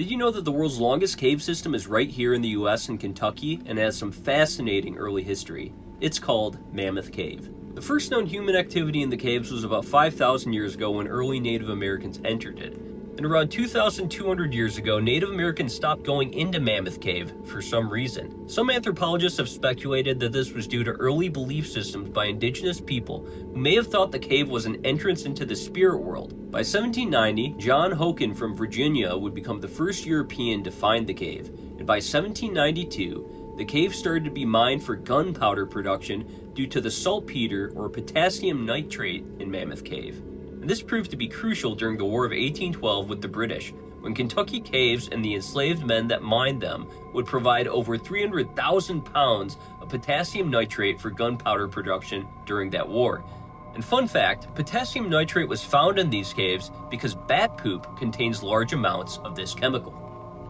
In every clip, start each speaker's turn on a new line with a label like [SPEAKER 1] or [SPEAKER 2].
[SPEAKER 1] Did you know that the world's longest cave system is right here in the US in Kentucky and has some fascinating early history? It's called Mammoth Cave. The first known human activity in the caves was about 5,000 years ago when early Native Americans entered it. And around 2,200 years ago, Native Americans stopped going into Mammoth Cave for some reason. Some anthropologists have speculated that this was due to early belief systems by indigenous people who may have thought the cave was an entrance into the spirit world. By 1790, John Hokin from Virginia would become the first European to find the cave, and by 1792, the cave started to be mined for gunpowder production due to the saltpeter or potassium nitrate in Mammoth Cave. And this proved to be crucial during the War of 1812 with the British, when Kentucky caves and the enslaved men that mined them would provide over 300,000 pounds of potassium nitrate for gunpowder production during that war. And fun fact, potassium nitrate was found in these caves because bat poop contains large amounts of this chemical.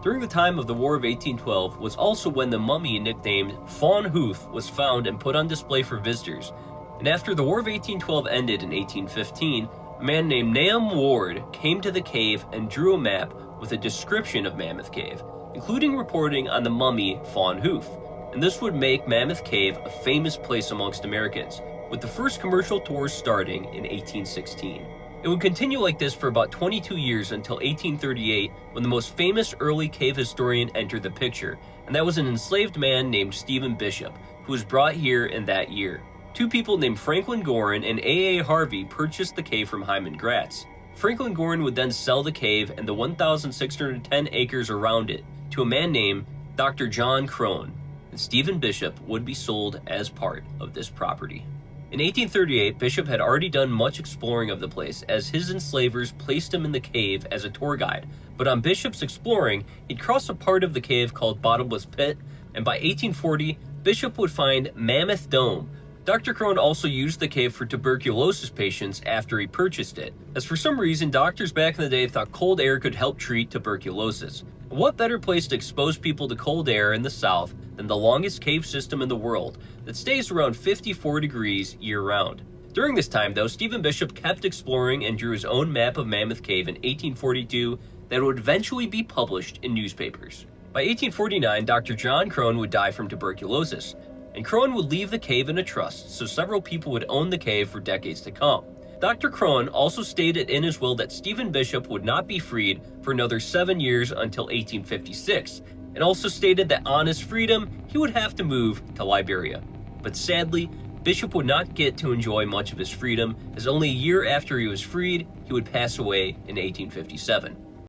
[SPEAKER 1] During the time of the War of 1812 was also when the mummy nicknamed Fawn Hoof was found and put on display for visitors. And after the War of 1812 ended in 1815, a man named Nahum Ward came to the cave and drew a map with a description of Mammoth Cave, including reporting on the mummy Fawn Hoof. And this would make Mammoth Cave a famous place amongst Americans, with the first commercial tours starting in 1816. It would continue like this for about 22 years until 1838, when the most famous early cave historian entered the picture, and that was an enslaved man named Stephen Bishop, who was brought here in that year. Two people named Franklin Gorin and A.A. Harvey purchased the cave from Hyman Gratz. Franklin Gorin would then sell the cave and the 1,610 acres around it to a man named Dr. John Crone, and Stephen Bishop would be sold as part of this property. In 1838, Bishop had already done much exploring of the place as his enslavers placed him in the cave as a tour guide. But on Bishop's exploring, he'd cross a part of the cave called Bottomless Pit, and by 1840, Bishop would find Mammoth Dome. Dr. Crone also used the cave for tuberculosis patients after he purchased it, as for some reason doctors back in the day thought cold air could help treat tuberculosis. What better place to expose people to cold air in the South than the longest cave system in the world that stays around 54 degrees year-round? During this time, though, Stephen Bishop kept exploring and drew his own map of Mammoth Cave in 1842 that would eventually be published in newspapers. By 1849, Dr. John Crone would die from tuberculosis, and Crone would leave the cave in a trust, so several people would own the cave for decades to come. Dr. Crone also stated in his will that Stephen Bishop would not be freed for another 7 years until 1856, and also stated that on his freedom, he would have to move to Liberia. But sadly, Bishop would not get to enjoy much of his freedom, as only a year after he was freed, he would pass away in 1857.